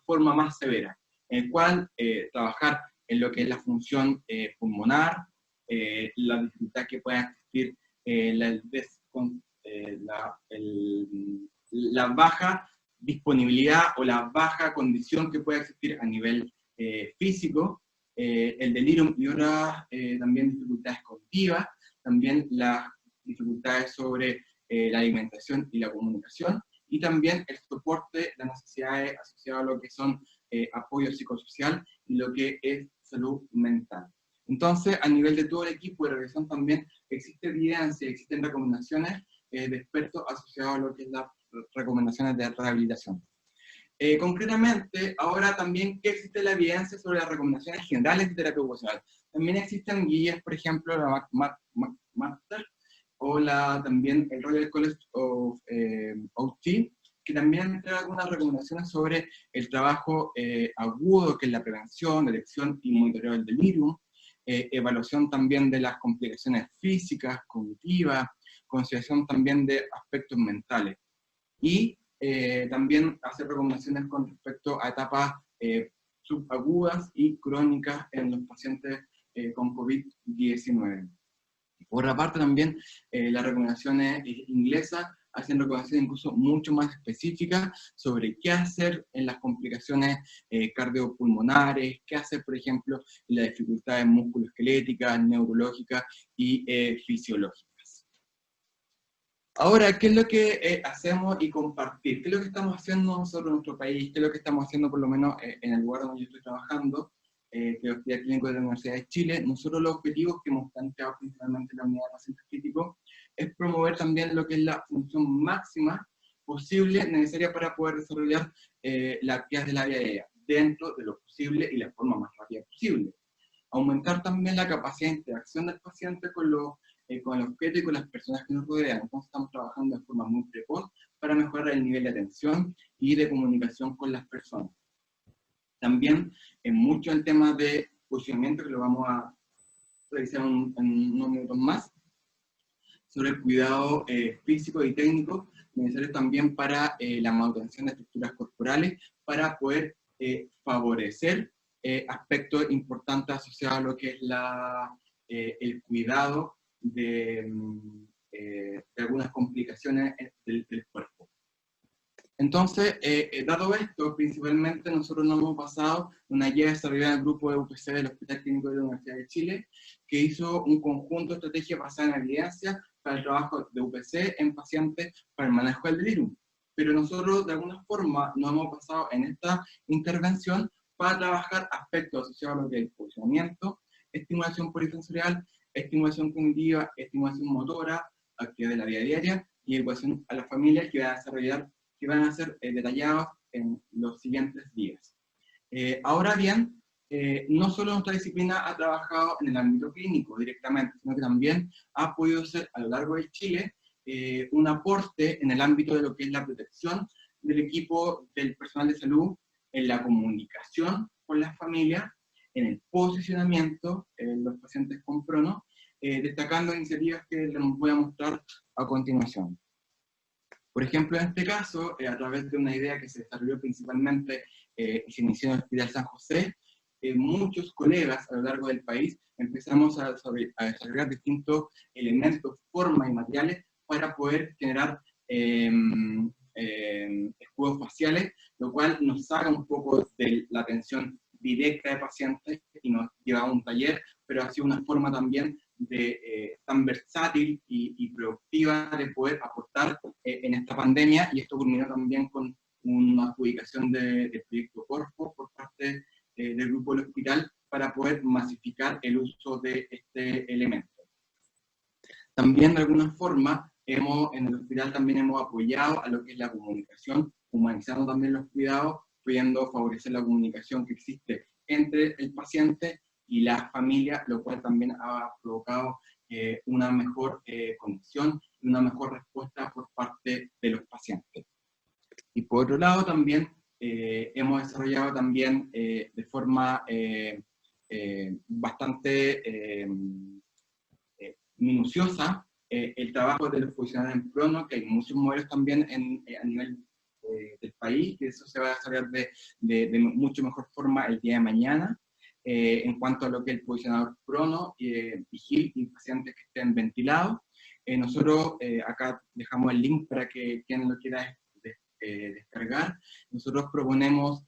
forma más severa, en el cual trabajar en lo que es la función pulmonar, la dificultad que pueda existir, la baja disponibilidad o la baja condición que pueda existir a nivel físico, el delirium y otras también dificultades cognitivas, también las dificultades sobre la alimentación y la comunicación, y también el soporte, las necesidades asociadas a lo que son apoyo psicosocial y lo que es salud mental. Entonces, a nivel de todo el equipo de revisión también existe evidencia, existen recomendaciones de expertos asociados a lo que es las recomendaciones de rehabilitación. Concretamente, ahora también que existe la evidencia sobre las recomendaciones generales de terapia ocupacional. También existen guías, por ejemplo, la MASTER, o también el Royal College of OT, que también trae algunas recomendaciones sobre el trabajo agudo, que es la prevención, detección y monitoreo del delirium, evaluación también de las complicaciones físicas, cognitivas, consideración también de aspectos mentales. Y también hacer recomendaciones con respecto a etapas subagudas y crónicas en los pacientes con COVID-19. Por otra parte, también las recomendaciones inglesas hacen recomendaciones incluso mucho más específicas sobre qué hacer en las complicaciones cardiopulmonares, qué hacer, por ejemplo, en las dificultades musculoesqueléticas, neurológicas y fisiológicas. Ahora, ¿qué es lo que hacemos y compartir? ¿Qué es lo que estamos haciendo nosotros en nuestro país? ¿Qué es lo que estamos haciendo, por lo menos, en el lugar donde yo estoy trabajando, que es el Hospital Clínico de la Universidad de Chile? Nosotros los objetivos que hemos planteado principalmente en la unidad de pacientes críticos es promover también lo que es la función máxima posible necesaria para poder desarrollar las actividades del área aérea, dentro de lo posible y la forma más rápida posible. Aumentar también la capacidad de interacción del paciente con el objeto y con las personas que nos rodean. Entonces estamos trabajando de forma muy precoz para mejorar el nivel de atención y de comunicación con las personas. También mucho el tema de posicionamiento, que lo vamos a revisar en unos minutos más, sobre el cuidado físico y técnico necesario también para la manutención de estructuras corporales, para poder favorecer aspectos importantes asociados a lo que es el cuidado de algunas complicaciones del cuerpo. Entonces, dado esto, principalmente nosotros nos hemos basado en una guía desarrollada en el grupo de UPC del Hospital Clínico de la Universidad de Chile, que hizo un conjunto de estrategias basadas en evidencia para el trabajo de UPC en pacientes para el manejo del delirium. Pero nosotros, de alguna forma, nos hemos basado en esta intervención para trabajar aspectos asociados a lo que es el posicionamiento, estimulación polifensorial, estimulación cognitiva, estimulación motora, actividad de la vida diaria y educación a las familias, que van a ser detallados en los siguientes días. Ahora bien, no solo nuestra disciplina ha trabajado en el ámbito clínico directamente, sino que también ha podido ser a lo largo de Chile un aporte en el ámbito de lo que es la protección del equipo del personal de salud, en la comunicación con las familias, en el posicionamiento de los pacientes con prono, destacando iniciativas que les voy a mostrar a continuación. Por ejemplo, en este caso, a través de una idea que se desarrolló principalmente y se inició en el Hospital San José, muchos colegas a lo largo del país empezamos a desarrollar distintos elementos, formas y materiales para poder generar escudos faciales, lo cual nos saca un poco de la atención directa de pacientes y nos lleva a un taller, pero ha sido una forma también de tan versátil y productiva de poder aportar en esta pandemia, y esto culminó también con una adjudicación del proyecto Corfo por parte del grupo del hospital para poder masificar el uso de este elemento. También de alguna forma en el hospital también hemos apoyado a lo que es la comunicación, humanizando también los cuidados, pudiendo favorecer la comunicación que existe entre el paciente y la familia, lo cual también ha provocado una mejor conexión y una mejor respuesta por parte de los pacientes. Y por otro lado también hemos desarrollado también de forma bastante minuciosa el trabajo de los profesionales en prono, que hay muchos modelos también a nivel del país, que eso se va a desarrollar de mucho mejor forma el día de mañana, en cuanto a lo que es el posicionador prono, vigil y pacientes que estén ventilados. Nosotros acá dejamos el link para que quien lo quiera descargar. Nosotros proponemos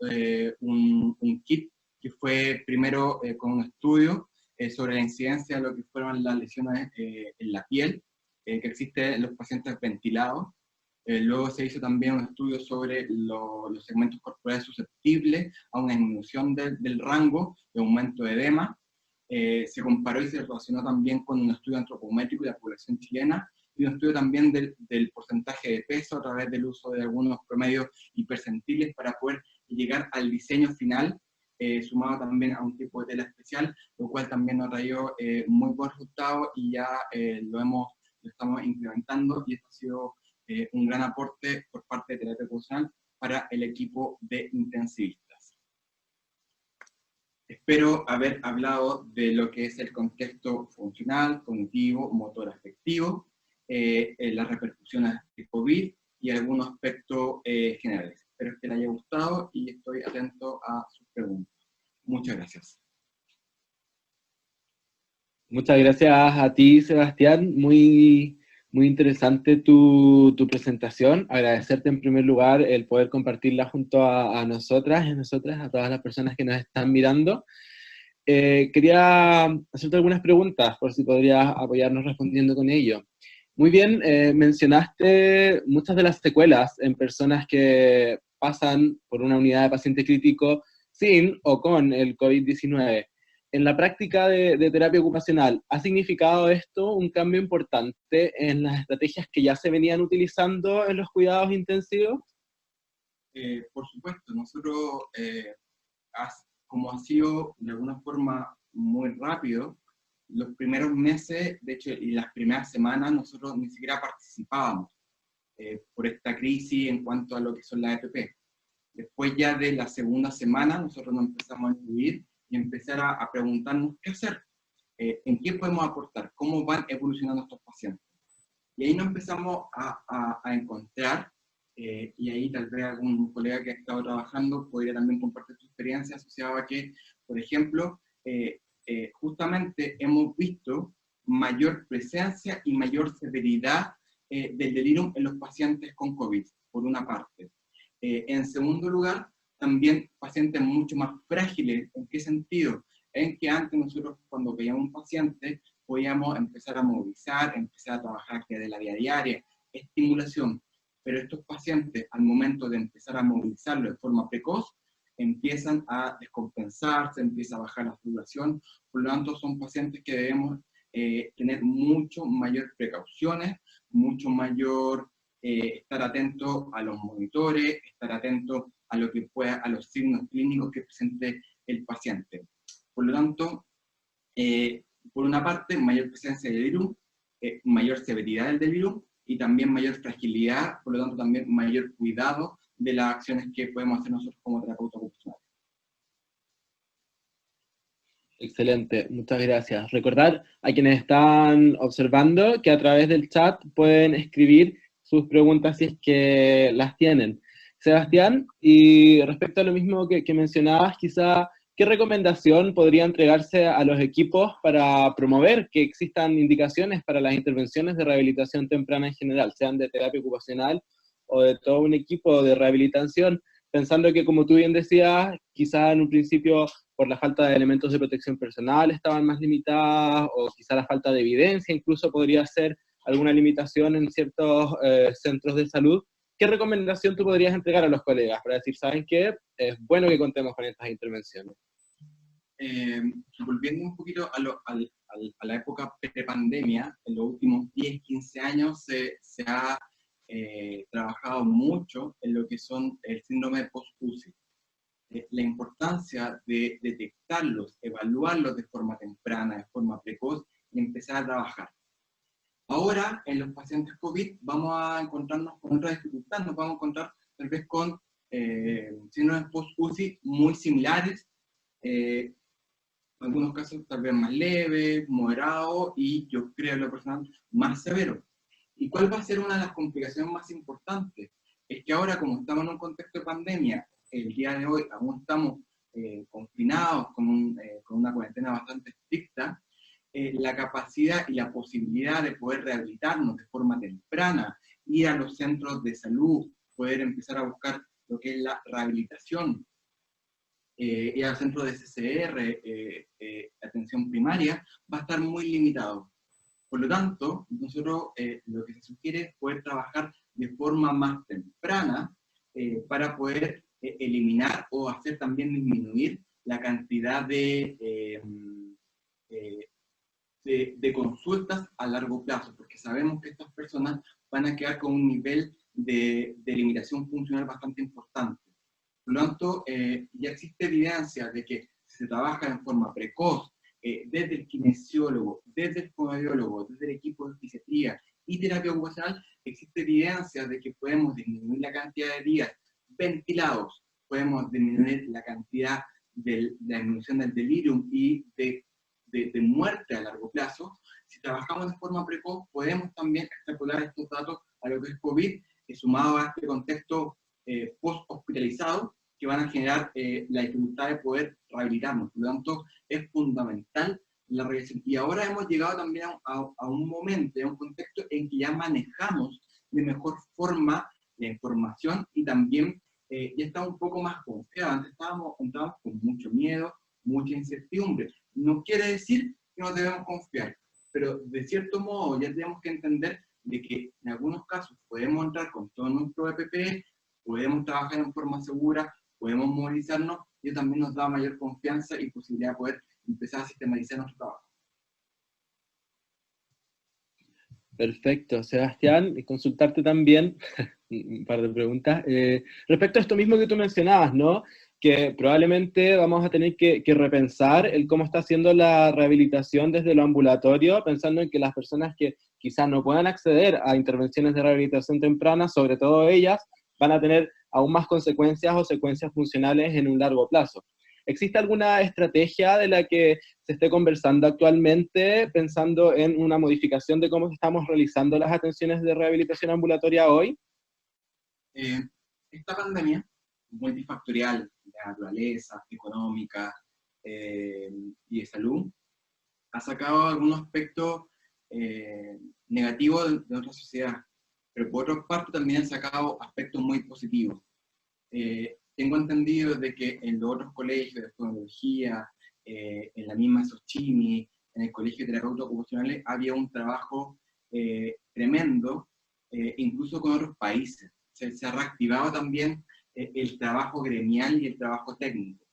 un kit que fue primero con un estudio sobre la incidencia de lo que fueron las lesiones en la piel, que existe en los pacientes ventilados. Luego se hizo también un estudio sobre los segmentos corporales susceptibles a una disminución del rango de aumento de edema. Se comparó y se relacionó también con un estudio antropométrico de la población chilena, y un estudio también del porcentaje de peso a través del uso de algunos promedios y percentiles para poder llegar al diseño final, sumado también a un tipo de tela especial, lo cual también nos ha traído muy buen resultado, y ya lo estamos implementando, y esto ha sido un gran aporte por parte de terapia ocupacional para el equipo de intensivistas. Espero haber hablado de lo que es el contexto funcional, cognitivo, motor afectivo, las repercusiones de COVID y algunos aspectos generales. Espero que les haya gustado y estoy atento a sus preguntas. Muchas gracias. Muchas gracias a ti, Sebastián. Muy interesante tu presentación. Agradecerte en primer lugar el poder compartirla junto a nosotras y nosotras, a todas las personas que nos están mirando. Quería hacerte algunas preguntas, por si podrías apoyarnos respondiendo con ello. Muy bien, mencionaste muchas de las secuelas en personas que pasan por una unidad de paciente crítico sin o con el COVID-19. En la práctica de terapia ocupacional, ¿ha significado esto un cambio importante en las estrategias que ya se venían utilizando en los cuidados intensivos? Por supuesto, nosotros, como ha sido de alguna forma muy rápido, los primeros meses, de hecho, y las primeras semanas, nosotros ni siquiera participábamos por esta crisis en cuanto a lo que son las EPP. Después ya de la segunda semana, nosotros nos empezamos a incluir y empezar a preguntarnos qué hacer, en qué podemos aportar, cómo van evolucionando estos pacientes. Y ahí nos empezamos a encontrar, y ahí tal vez algún colega que ha estado trabajando podría también compartir su experiencia asociada a que, por ejemplo, justamente hemos visto mayor presencia y mayor severidad del delirium en los pacientes con COVID, por una parte. En segundo lugar, también pacientes mucho más frágiles. ¿En qué sentido? En que antes nosotros, cuando veíamos un paciente, podíamos empezar a movilizar, empezar a trabajar de la vida diaria, estimulación. Pero estos pacientes, al momento de empezar a movilizarlo de forma precoz, empiezan a descompensarse, empieza a bajar la saturación. Por lo tanto, son pacientes que debemos tener mucho mayor precauciones, mucho mayor estar atento a los monitores, estar atento a lo que pueda, a los signos clínicos que presente el paciente. Por lo tanto, por una parte, mayor presencia del virus, mayor severidad del virus, y también mayor fragilidad, por lo tanto también mayor cuidado de las acciones que podemos hacer nosotros como terapeutas ocupacionales. Excelente, muchas gracias. Recordar a quienes están observando que a través del chat pueden escribir sus preguntas si es que las tienen. Sebastián, y respecto a lo mismo que mencionabas, quizá, ¿qué recomendación podría entregarse a los equipos para promover que existan indicaciones para las intervenciones de rehabilitación temprana en general, sean de terapia ocupacional o de todo un equipo de rehabilitación? Pensando que, como tú bien decías, quizá en un principio por la falta de elementos de protección personal estaban más limitadas, o quizá la falta de evidencia incluso podría ser alguna limitación en ciertos centros de salud. ¿Qué recomendación tú podrías entregar a los colegas para decir, ¿saben qué? Es bueno que contemos con estas intervenciones? Volviendo un poquito a la época pre-pandemia, en los últimos 10, 15 años se ha trabajado mucho en lo que son el síndrome post-UCI. La importancia de detectarlos, evaluarlos de forma temprana, de forma precoz, y empezar a trabajar. Ahora, en los pacientes COVID, vamos a encontrarnos con otra dificultad, nos vamos a encontrar tal vez con síndromes post-UCI muy similares, en algunos casos tal vez más leves, moderados, y yo creo en lo personal más severos. ¿Y cuál va a ser una de las complicaciones más importantes? Es que ahora, como estamos en un contexto de pandemia, el día de hoy aún estamos confinados con una cuarentena bastante estricta, la capacidad y la posibilidad de poder rehabilitarnos de forma temprana, ir a los centros de salud, poder empezar a buscar lo que es la rehabilitación, ir al centro de CCR, atención primaria, va a estar muy limitado. Por lo tanto, nosotros lo que se sugiere es poder trabajar de forma más temprana para poder eliminar o hacer también disminuir la cantidad de consultas a largo plazo, porque sabemos que estas personas van a quedar con un nivel de limitación funcional bastante importante. Por lo tanto, ya existe evidencia de que si se trabaja en forma precoz, desde el kinesiólogo, desde el fonoaudiólogo, desde el equipo de fisiatría y terapia ocupacional, existe evidencia de que podemos disminuir la cantidad de días ventilados, podemos disminuir la cantidad de la disminución del delirium y de muerte a largo plazo. Si trabajamos de forma precoz, podemos también extrapolar estos datos a lo que es COVID, sumado a este contexto post-hospitalizado, que van a generar la dificultad de poder rehabilitarnos. Por lo tanto, es fundamental la rehabilitación. Y ahora hemos llegado también a un momento, a un contexto en que ya manejamos de mejor forma la información y también ya estamos un poco más confiados. Antes entramos con mucho miedo, mucha incertidumbre. No quiere decir que no debemos confiar, pero de cierto modo ya tenemos que entender de que en algunos casos podemos entrar con todo nuestro EPP, podemos trabajar en forma segura, podemos movilizarnos, y eso también nos da mayor confianza y posibilidad de poder empezar a sistematizar nuestro trabajo. Perfecto, Sebastián, y consultarte también un par de preguntas. Respecto a esto mismo que tú mencionabas, ¿no? Que probablemente vamos a tener que repensar el cómo está haciendo la rehabilitación desde lo ambulatorio, pensando en que las personas que quizás no puedan acceder a intervenciones de rehabilitación temprana, sobre todo ellas, van a tener aún más consecuencias o secuencias funcionales en un largo plazo. ¿Existe alguna estrategia de la que se esté conversando actualmente, pensando en una modificación de cómo estamos realizando las atenciones de rehabilitación ambulatoria hoy? Esta pandemia multifactorial de naturaleza, económica y de salud ha sacado algunos aspectos negativos de nuestra sociedad, pero por otra parte también ha sacado aspectos muy positivos. Tengo entendido de que en los otros colegios de fonología, en la misma Sochimi, en el colegio de terapeutas ocupacionales, había un trabajo tremendo, incluso con otros países. Se ha reactivado también el trabajo gremial y el trabajo técnico.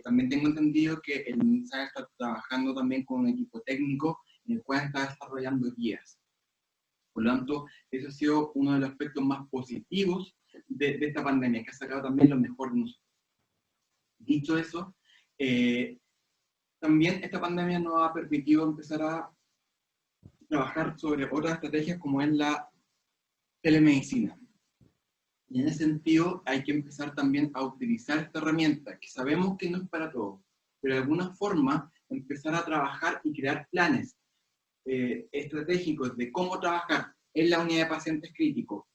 También tengo entendido que el MINSA está trabajando también con un equipo técnico en el cual está desarrollando guías. Por lo tanto, eso ha sido uno de los aspectos más positivos de esta pandemia, que ha sacado también lo mejor de nosotros. Dicho eso, También esta pandemia nos ha permitido empezar a trabajar sobre otras estrategias como es la telemedicina. Y en ese sentido hay que empezar también a utilizar esta herramienta, que sabemos que no es para todos, pero de alguna forma empezar a trabajar y crear planes estratégicos de cómo trabajar en la unidad de pacientes críticos,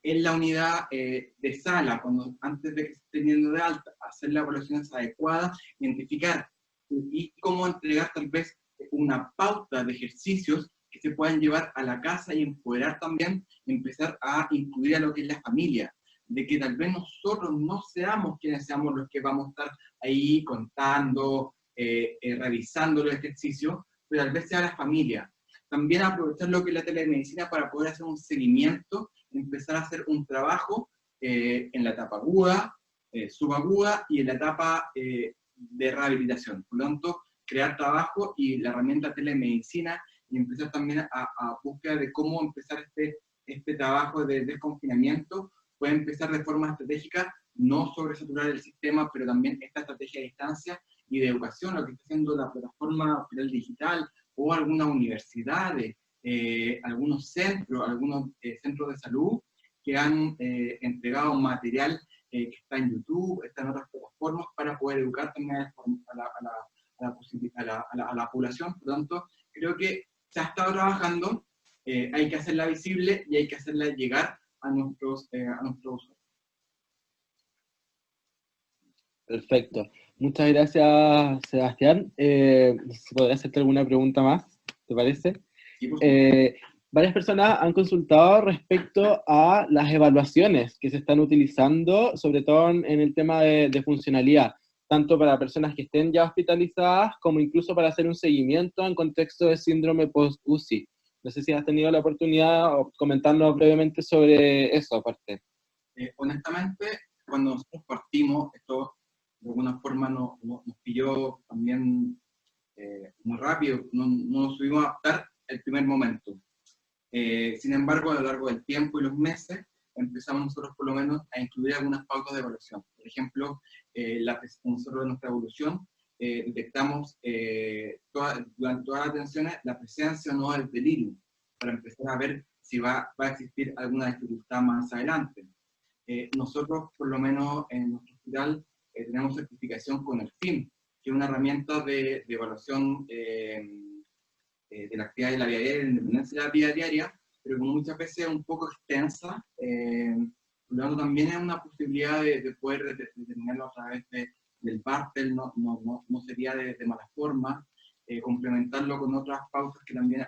en la unidad de sala, cuando antes de que se esté teniendo de alta, hacer las evaluaciones adecuadas, identificar y cómo entregar tal vez una pauta de ejercicios que se puedan llevar a la casa y empoderar también, empezar a incluir a lo que es la familia, de que tal vez nosotros no seamos quienes seamos los que vamos a estar ahí contando, revisando los ejercicios, pero tal vez sea la familia. También aprovechar lo que es la telemedicina para poder hacer un seguimiento, empezar a hacer un trabajo en la etapa aguda, subaguda y en la etapa de rehabilitación. Por lo tanto, crear trabajo y la herramienta telemedicina y empezar también a búsqueda de cómo empezar este trabajo de desconfinamiento. Puede empezar de forma estratégica, no sobresaturar el sistema, pero también esta estrategia de distancia y de educación, lo que está haciendo la plataforma Hospital Digital o algunas universidades, algunos centros de salud que han entregado material que está en YouTube, está en otras plataformas para poder educar también a la población. Por lo tanto, creo que se ha estado trabajando, hay que hacerla visible y hay que hacerla llegar a nuestros usuarios. Perfecto. Muchas gracias, Sebastián. ¿Se podría hacerte alguna pregunta más? ¿Te parece? Sí, por supuesto. Varias personas han consultado respecto a las evaluaciones que se están utilizando, sobre todo en el tema de funcionalidad, tanto para personas que estén ya hospitalizadas, como incluso para hacer un seguimiento en contexto de síndrome post-UCI. No sé si has tenido la oportunidad de comentarnos brevemente sobre eso, aparte. Honestamente, cuando nosotros partimos, esto de alguna forma nos pilló también muy rápido, no nos subimos a adaptar el primer momento. Sin embargo, a lo largo del tiempo y los meses, empezamos nosotros por lo menos a incluir algunas pautas de evaluación. Por ejemplo, nosotros en nuestra evolución detectamos durante todas las atenciones la presencia o no del delirium, para empezar a ver si va a existir alguna dificultad más adelante. Nosotros, por lo menos en nuestro hospital, tenemos certificación con el FIM, que es una herramienta de evaluación de la actividad de la vida diaria, de la independencia de la vida diaria, pero como muchas veces es un poco extensa, por lo tanto también es una posibilidad de poder determinarlo a través del Bartel, no sería de mala forma, complementarlo con otras pautas que también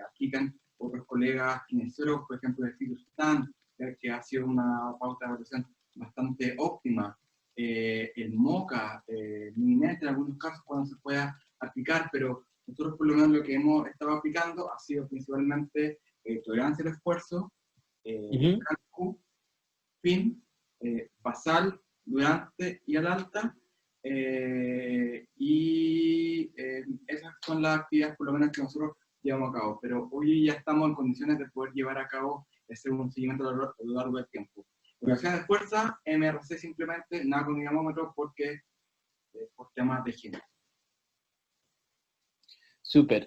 aplican otros colegas kinesiólogos, por ejemplo, de Philip Stan, que ha sido una pauta de evaluación bastante óptima, el MOCA, mínimamente en algunos casos cuando se pueda aplicar, pero nosotros por lo menos lo que hemos estado aplicando ha sido principalmente tolerancia al esfuerzo, CALCU, FIM, basal, durante y al alta, esas son las actividades por lo menos que nosotros llevamos a cabo, pero hoy ya estamos en condiciones de poder llevar a cabo ese un seguimiento a lo largo del tiempo. Evaluación de fuerza, MRC simplemente, nada con dinamómetro porque por temas de higiene. Súper.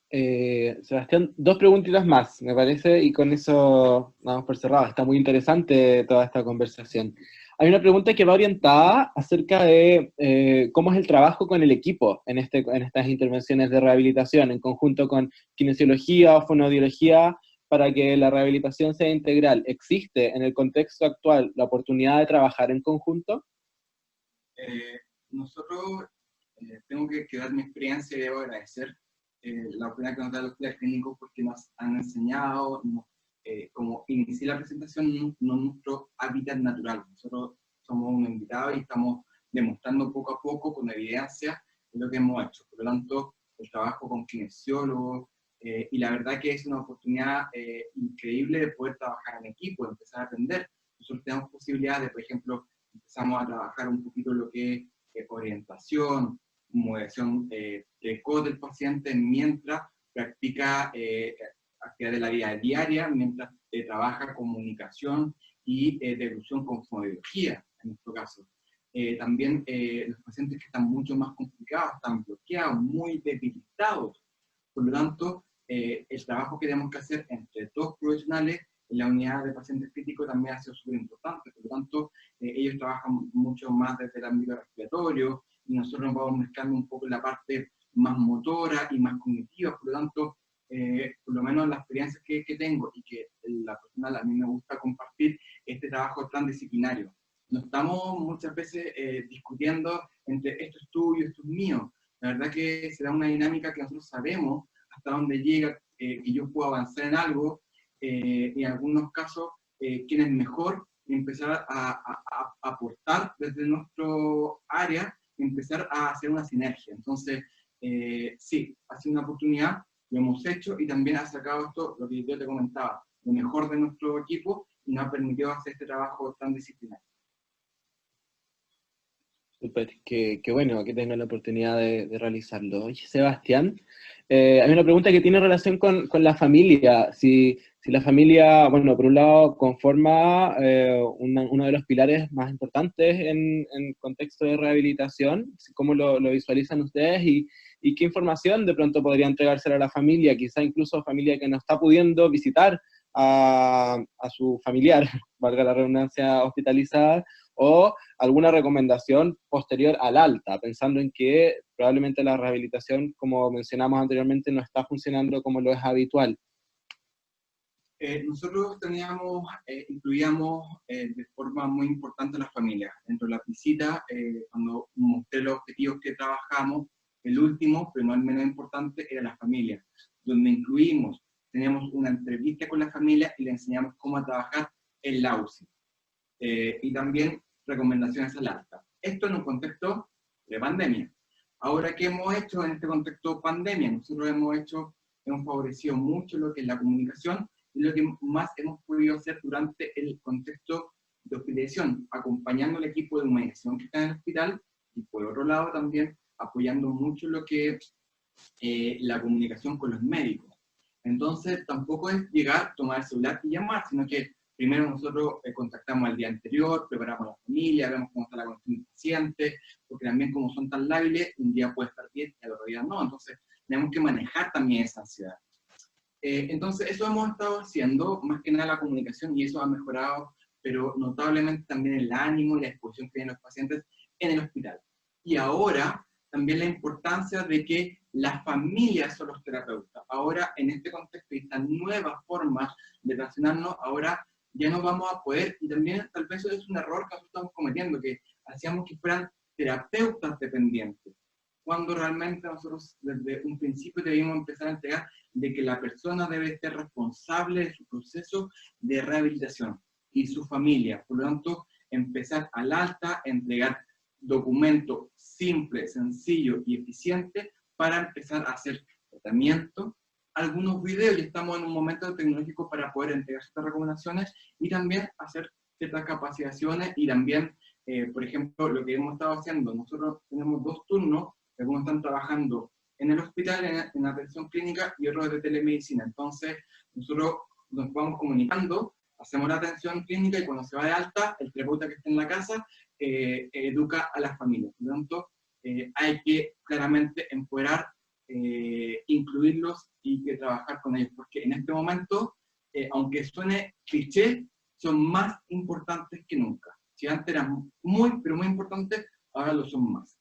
Sebastián, dos preguntitas más, me parece, y con eso vamos por cerrado. Está muy interesante toda esta conversación. Hay una pregunta que va orientada acerca de cómo es el trabajo con el equipo en estas intervenciones de rehabilitación, en conjunto con kinesiología o fonoaudiología, para que la rehabilitación sea integral. ¿Existe en el contexto actual la oportunidad de trabajar en conjunto? Nosotros, tengo que dar mi experiencia y debo agradecer la oportunidad que nos da los hospitales clínicos porque nos han enseñado, como inicié la presentación, no nuestro hábitat natural. Nosotros somos un invitado y estamos demostrando poco a poco, con evidencia, lo que hemos hecho. Por lo tanto, el trabajo con kinesiólogos, y la verdad que es una oportunidad increíble de poder trabajar en equipo, de empezar a aprender. Nosotros tenemos posibilidades de, por ejemplo, empezamos a trabajar un poquito lo que es orientación, moderación precoz del paciente mientras practica actividad de la vida diaria, mientras trabaja comunicación y devolución con fonoaudiología, en nuestro caso. también los pacientes que están mucho más complicados, están bloqueados, muy debilitados. Por lo tanto, el trabajo que tenemos que hacer entre todos profesionales en la unidad de pacientes críticos también ha sido súper importante. Por lo tanto, ellos trabajan mucho más desde el ámbito respiratorio y nosotros nos vamos mezclando un poco la parte más motora y más cognitiva. Por lo tanto, por lo menos la experiencia que tengo y que la personal a mí me gusta compartir, este trabajo transdisciplinario. No estamos muchas veces discutiendo entre esto es tuyo, esto es mío. La verdad que se da una dinámica que nosotros sabemos hasta dónde llega, que yo puedo avanzar en algo, y en algunos casos, quién es mejor, y empezar a aportar desde nuestro área, y empezar a hacer una sinergia. Entonces, sí, ha sido una oportunidad, lo hemos hecho, y también ha sacado esto, lo que yo te comentaba, lo mejor de nuestro equipo, y nos ha permitido hacer este trabajo tan disciplinario. Súper, qué bueno que tengan la oportunidad de realizarlo. Oye, Sebastián, hay una pregunta que tiene relación con la familia. Si la familia, bueno, por un lado, conforma uno de los pilares más importantes en contexto de rehabilitación, ¿cómo lo visualizan ustedes? Y qué información de pronto podría entregársela a la familia, quizá incluso familia que no está pudiendo visitar a su familiar, valga la redundancia, hospitalizada, o alguna recomendación posterior al alta, pensando en que probablemente la rehabilitación, como mencionamos anteriormente, no está funcionando como lo es habitual. Nosotros incluíamos de forma muy importante a las familias. Dentro de la visita, cuando mostré los objetivos que trabajamos, el último, pero no el menos importante, era la familia, donde teníamos una entrevista con la familia y le enseñamos cómo trabajar en la UCI. Y también recomendaciones al alta. Esto en un contexto de pandemia. Ahora, ¿qué hemos hecho en este contexto de pandemia? Nosotros hemos favorecido mucho lo que es la comunicación y lo que más hemos podido hacer durante el contexto de hospitalización, acompañando al equipo de humillación que está en el hospital y por otro lado también apoyando mucho lo que es la comunicación con los médicos. Entonces, tampoco es llegar, tomar el celular y llamar, sino que primero nosotros contactamos al día anterior, preparamos a la familia, vemos cómo está la condición del paciente, porque también como son tan lábiles, un día puede estar bien y al otro día no. Entonces, tenemos que manejar también esa ansiedad. Entonces, eso hemos estado haciendo, más que nada la comunicación, y eso ha mejorado, pero notablemente también el ánimo y la exposición que tienen los pacientes en el hospital. Y ahora, también la importancia de que las familias son los terapeutas. Ahora, en este contexto y estas nuevas formas de relacionarnos, ahora ya no vamos a poder, y también tal vez eso es un error que nosotros estamos cometiendo, que hacíamos que fueran terapeutas dependientes, cuando realmente nosotros desde un principio debíamos empezar a entregar de que la persona debe ser responsable de su proceso de rehabilitación y su familia. Por lo tanto, empezar al alta, entregar documentos simples, sencillos y eficientes para empezar a hacer tratamiento. Algunos videos, ya estamos en un momento tecnológico para poder entregar ciertas recomendaciones y también hacer ciertas capacitaciones y también, por ejemplo, lo que hemos estado haciendo, nosotros tenemos 2 turnos, algunos están trabajando en el hospital, en atención clínica y otros de telemedicina. Entonces, nosotros nos vamos comunicando, hacemos la atención clínica y cuando se va de alta, el terapeuta que está en la casa educa a las familias. Por lo tanto, hay que claramente empoderar, incluirlos y que trabajar con ellos, porque en este momento, aunque suene cliché, son más importantes que nunca. Si antes eran muy, pero muy importantes, ahora lo son más.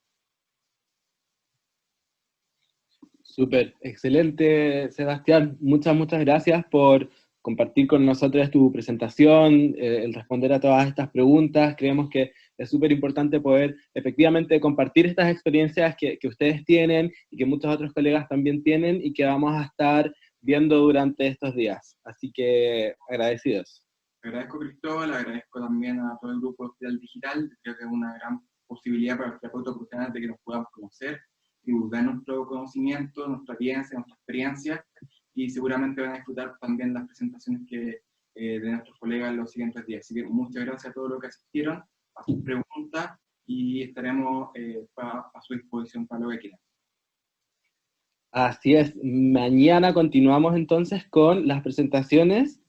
Súper, excelente, Sebastián. Muchas gracias por compartir con nosotros tu presentación, el responder a todas estas preguntas. Creemos que es súper importante poder efectivamente compartir estas experiencias que ustedes tienen y que muchos otros colegas también tienen y que vamos a estar viendo durante estos días. Así que agradecidos. Agradezco, Cristóbal, agradezco también a todo el grupo de Hospital Digital. Creo que es una gran posibilidad para los terapeutas profesionales de que nos podamos conocer, divulgar nuestro conocimiento, nuestra audiencia, nuestra experiencia, y seguramente van a disfrutar también las presentaciones de nuestros colegas en los siguientes días. Así que muchas gracias a todos los que asistieron, a sus preguntas, y estaremos a su disposición para lo que quieran. Así es, mañana continuamos entonces con las presentaciones.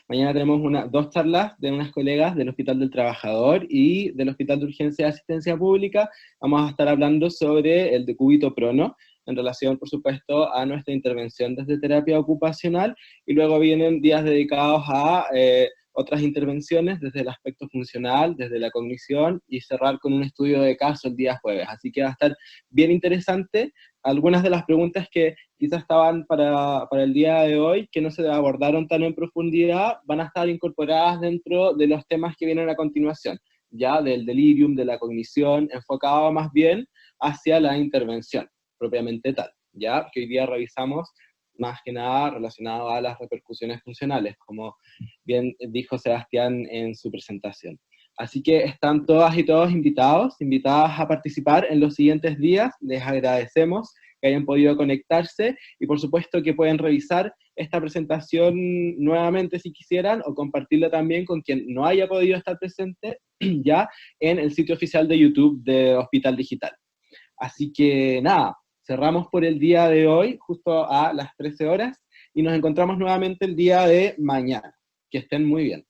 Mañana tenemos dos charlas de unas colegas del Hospital del Trabajador y del Hospital de Urgencia y Asistencia Pública. Vamos a estar hablando sobre el decúbito prono, en relación, por supuesto, a nuestra intervención desde terapia ocupacional, y luego vienen días dedicados a otras intervenciones desde el aspecto funcional, desde la cognición, y cerrar con un estudio de caso el día jueves. Así que va a estar bien interesante. Algunas de las preguntas que quizás estaban para el día de hoy, que no se abordaron tan en profundidad, van a estar incorporadas dentro de los temas que vienen a continuación, ya del delirium, de la cognición, enfocado más bien hacia la intervención propiamente tal, ya que hoy día revisamos más que nada relacionado a las repercusiones funcionales, como bien dijo Sebastián en su presentación. Así que están todas y todos invitadas a participar en los siguientes días. Les agradecemos que hayan podido conectarse, y por supuesto que pueden revisar esta presentación nuevamente si quisieran, o compartirla también con quien no haya podido estar presente, ya en el sitio oficial de YouTube de Hospital Digital. Así que nada, cerramos por el día de hoy, justo a las 13 horas, y nos encontramos nuevamente el día de mañana. Que estén muy bien.